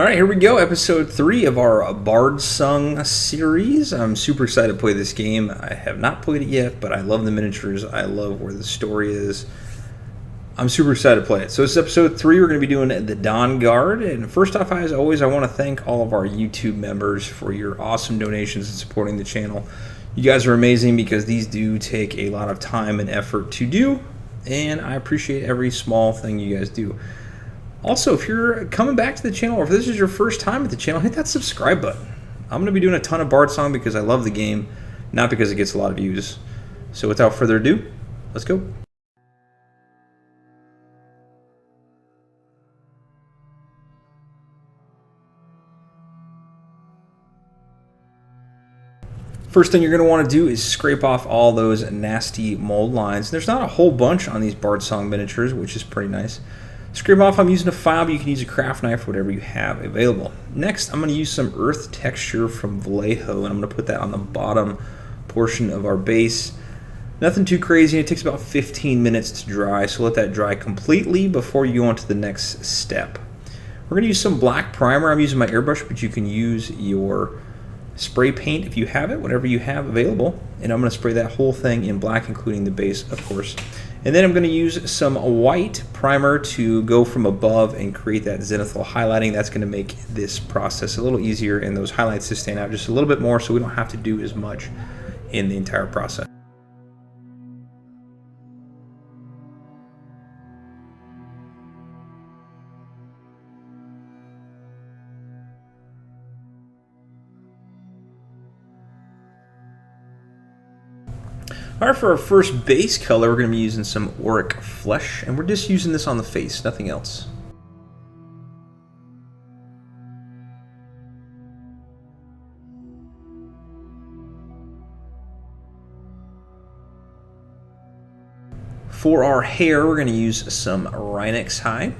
Alright, here we go, episode 3 of our Bardsung series. I'm super excited to play this game. I have not played it yet, but I love the miniatures. I love where the story is. I'm super excited to play it. So this is episode 3. We're going to be doing the Dawnguard. And first off, as always, I want to thank all of our YouTube members for your awesome donations and supporting the channel. You guys are amazing because these do take a lot of time and effort to do, and I appreciate every small thing you guys do. Also, if you're coming back to the channel, or if this is your first time at the channel, hit that subscribe button. I'm going to be doing a ton of Bardsung because I love the game, not because it gets a lot of views. So without further ado, let's go. First thing you're going to want to do is scrape off all those nasty mold lines. There's not a whole bunch on these Bardsung miniatures, which is pretty nice. Scrape off, I'm using a file, but you can use a craft knife, whatever you have available. Next, I'm going to use some earth texture from Vallejo, and I'm going to put that on the bottom portion of our base. Nothing too crazy, it takes about 15 minutes to dry, so let that dry completely before you go on to the next step. We're going to use some black primer. I'm using my airbrush, but you can use your spray paint if you have it, whatever you have available. And I'm going to spray that whole thing in black, including the base, of course. And then I'm going to use some white primer to go from above and create that zenithal highlighting. That's going to make this process a little easier and those highlights to stand out just a little bit more so we don't have to do as much in the entire process. Alright, for our first base color, we're going to be using some Orruk Flesh, and we're just using this on the face, nothing else. For our hair, we're going to use some Rhinox Hide.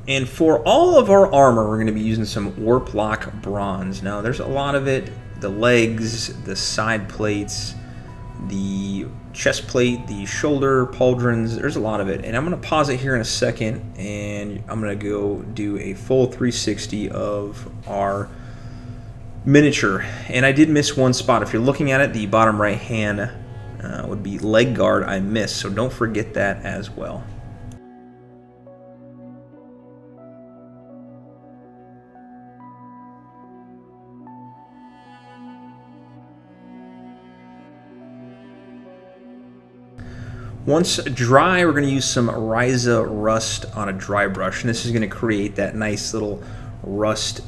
And for all of our armor, we're going to be using some Warplock Bronze. Now, there's a lot of it. The legs, the side plates, the chest plate, the shoulder pauldrons. There's a lot of it. And I'm going to pause it here in a second, and I'm going to go do a full 360 of our miniature. And I did miss one spot. If you're looking at it, the bottom right hand would be leg guard. I missed, so don't forget that as well. Once dry, we're going to use some Ryza Rust on a dry brush, and this is going to create that nice little rust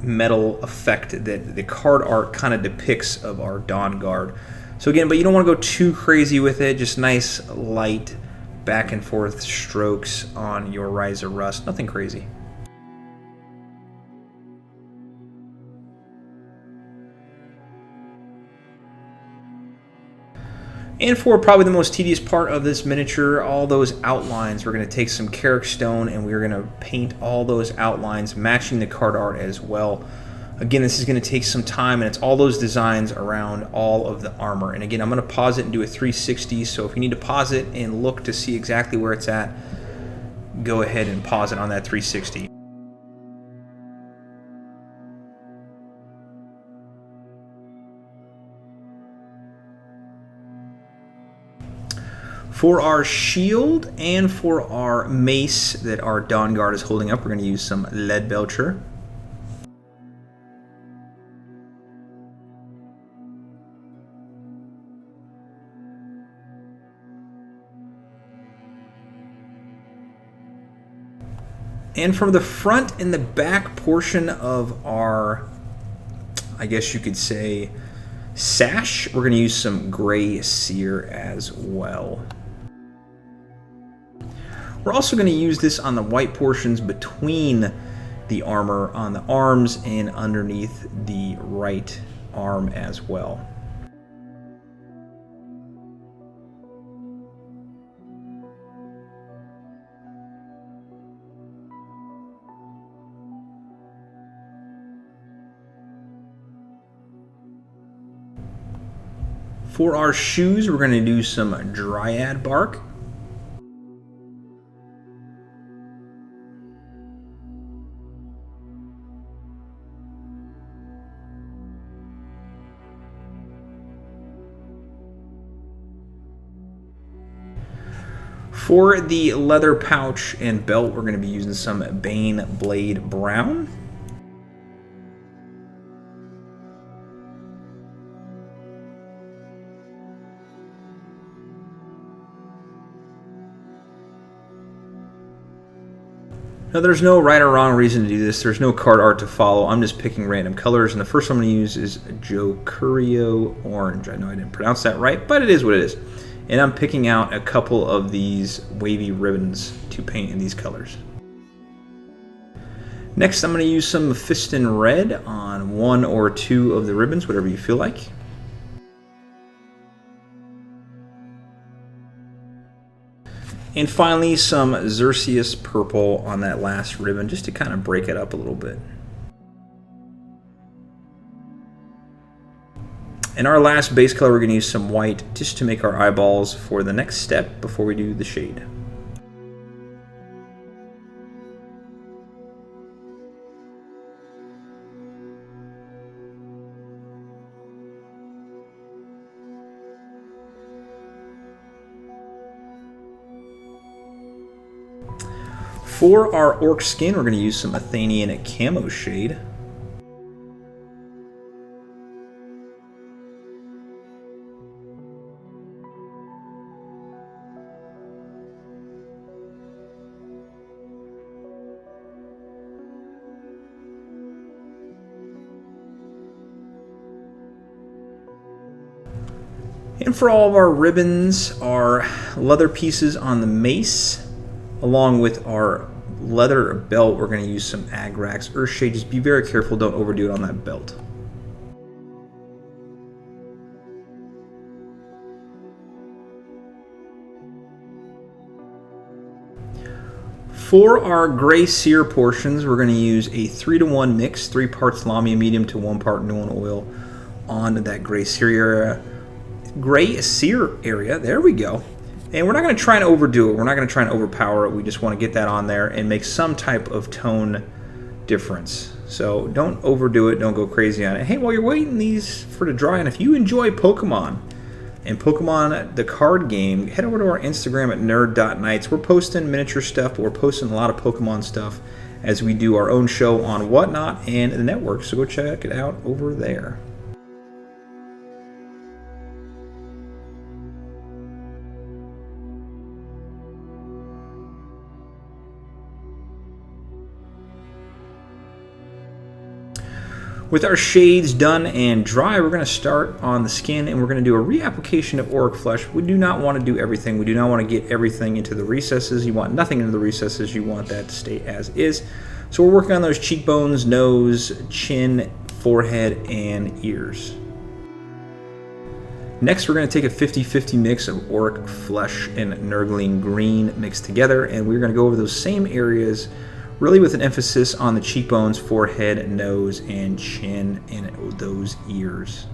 metal effect that the card art kind of depicts of our Dawnguard. So again, but you don't want to go too crazy with it, just nice light back and forth strokes on your Ryza Rust, nothing crazy. And for probably the most tedious part of this miniature, all those outlines, we're going to take some Karak Stone and we're going to paint all those outlines, matching the card art as well. Again, this is going to take some time, and it's all those designs around all of the armor. And again, I'm going to pause it and do a 360, so if you need to pause it and look to see exactly where it's at, go ahead and pause it on that 360. For our shield and for our mace that our Dawnguard is holding up, we're going to use some Leadbelcher. And from the front and the back portion of our, I guess you could say, sash, we're going to use some gray Seer as well. We're also going to use this on the white portions between the armor on the arms and underneath the right arm as well. For our shoes, we're going to do some Dryad Bark. For the leather pouch and belt, we're going to be using some Baneblade Brown. Now, there's no right or wrong reason to do this. There's no card art to follow. I'm just picking random colors, and the first one I'm going to use is Jokaero Orange. I know I didn't pronounce that right, but it is what it is. And I'm picking out a couple of these wavy ribbons to paint in these colors. Next, I'm going to use some Mephiston Red on one or two of the ribbons, whatever you feel like. And finally, some Xereus Purple on that last ribbon, just to kind of break it up a little bit. And our last base color, we're going to use some white just to make our eyeballs for the next step before we do the shade. For our Orc skin, we're going to use some Athnian Camoshade. And for all of our ribbons, our leather pieces on the mace, along with our leather belt, we're going to use some Agrax Earthshade. Just be very careful, don't overdo it on that belt. For our gray Seer portions, we're going to use a 3-to-1 mix, 3 parts Lahmian Medium to 1 part Nuln Oil on that gray Seer area. There we go. And we're not going to try and overdo it. We're not going to try and overpower it. We just want to get that on there and make some type of tone difference. So don't overdo it. Don't go crazy on it. Hey, while you're waiting for to dry, and if you enjoy Pokemon and Pokemon the card game, head over to our Instagram at nerd.nights. We're posting miniature stuff, but we're posting a lot of Pokemon stuff as we do our own show on Whatnot and the network. So go check it out over there. With our shades done and dry, we're going to start on the skin and we're going to do a reapplication of Orruk Flesh. We do not want to do everything. We do not want to get everything into the recesses. You want nothing into the recesses. You want that to stay as is. So we're working on those cheekbones, nose, chin, forehead, and ears. Next, we're going to take a 50-50 mix of Orruk Flesh and Nurgling Green mixed together, and we're going to go over those same areas, really with an emphasis on the cheekbones, forehead, nose, and chin, and those ears.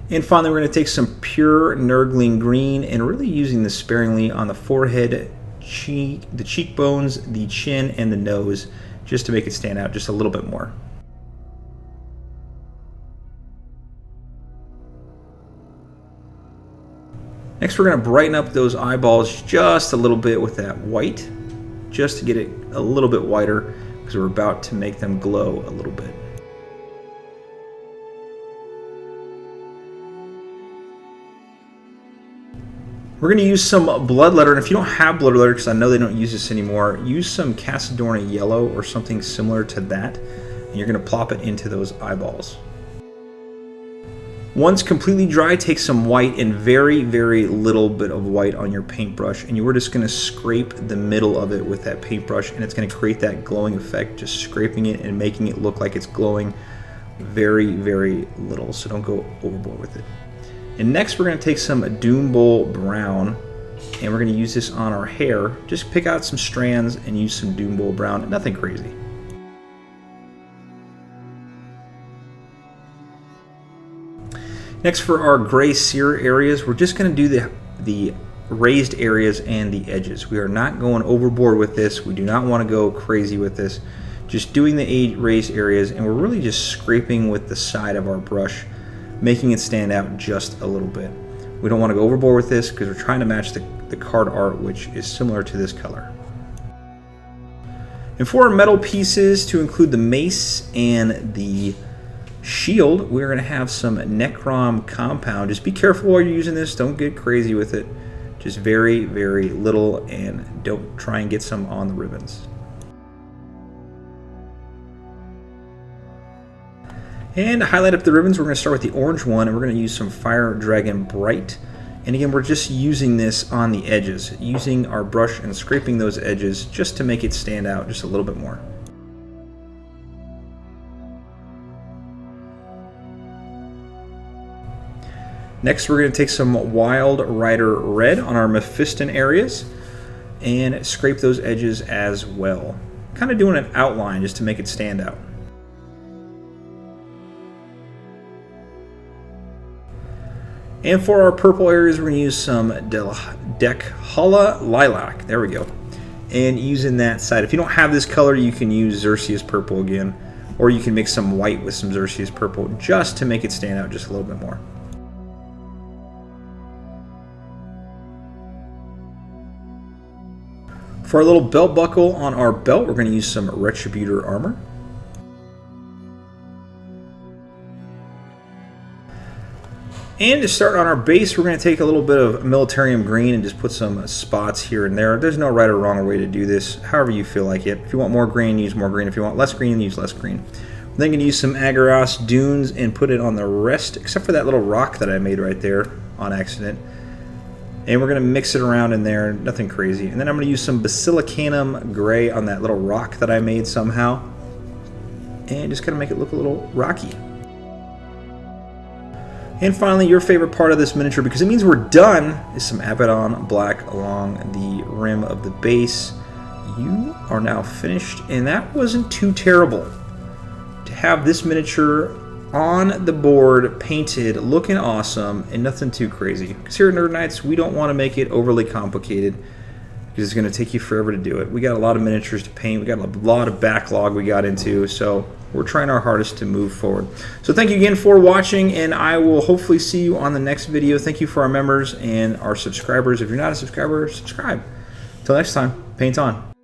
And finally, we're going to take some pure Nurgling Green and really using this sparingly on the forehead, the cheekbones, the chin, and the nose, just to make it stand out just a little bit more. Next, we're going to brighten up those eyeballs just a little bit with that white, just to get it a little bit whiter, because we're about to make them glow a little bit. We're going to use some Bloodletter, and if you don't have Bloodletter, because I know they don't use this anymore, use some Casadorna Yellow or something similar to that, and you're going to plop it into those eyeballs. Once completely dry, take some white and very, very little bit of white on your paintbrush, and you're just going to scrape the middle of it with that paintbrush, and it's going to create that glowing effect, just scraping it and making it look like it's glowing very, very little, so don't go overboard with it. And next, we're going to take some Doombull Brown, and we're going to use this on our hair. Just pick out some strands and use some Doombull Brown, nothing crazy. Next, for our gray Seer areas, we're just going to do the raised areas and the edges. We are not going overboard with this. We do not want to go crazy with this. Just doing the raised areas, and we're really just scraping with the side of our brush, making it stand out just a little bit. We don't want to go overboard with this because we're trying to match the card art, which is similar to this color. And for our metal pieces, to include the mace and the shield, we're going to have some Necron Compound. Just be careful while you're using this. Don't get crazy with it. Just very, very little, and don't try and get some on the ribbons. And to highlight up the ribbons, we're going to start with the orange one, and we're going to use some Fire Dragon Bright. And again, we're just using this on the edges, using our brush and scraping those edges just to make it stand out just a little bit more. Next, we're going to take some Wild Rider Red on our Mephiston areas and scrape those edges as well. Kind of doing an outline just to make it stand out. And for our purple areas, we're going to use some Dechala Lilac. There we go. And using that side. If you don't have this color, you can use Xereus Purple again. Or you can mix some white with some Xereus Purple just to make it stand out just a little bit more. For our little belt buckle on our belt, we're going to use some Retributor Armour. And to start on our base, we're going to take a little bit of Militarium Green and just put some spots here and there. There's no right or wrong way to do this, however you feel like it. If you want more green, use more green. If you want less green, use less green. I'm then going to use some Aggaros Dunes and put it on the rest, except for that little rock that I made right there on accident. And we're going to mix it around in there, nothing crazy. And then I'm going to use some Basilicanum Gray on that little rock that I made somehow. And just kind of make it look a little rocky. And finally, your favorite part of this miniature, because it means we're done, is some Abaddon Black along the rim of the base. You are now finished, and that wasn't too terrible. To have this miniature on the board, painted, looking awesome, and nothing too crazy. Because here at Nerd Knights, we don't want to make it overly complicated, because it's going to take you forever to do it. We got a lot of miniatures to paint, we got a lot of backlog we got into, so we're trying our hardest to move forward. So thank you again for watching, and I will hopefully see you on the next video. Thank you for our members and our subscribers. If you're not a subscriber, subscribe. Until next time, paint on.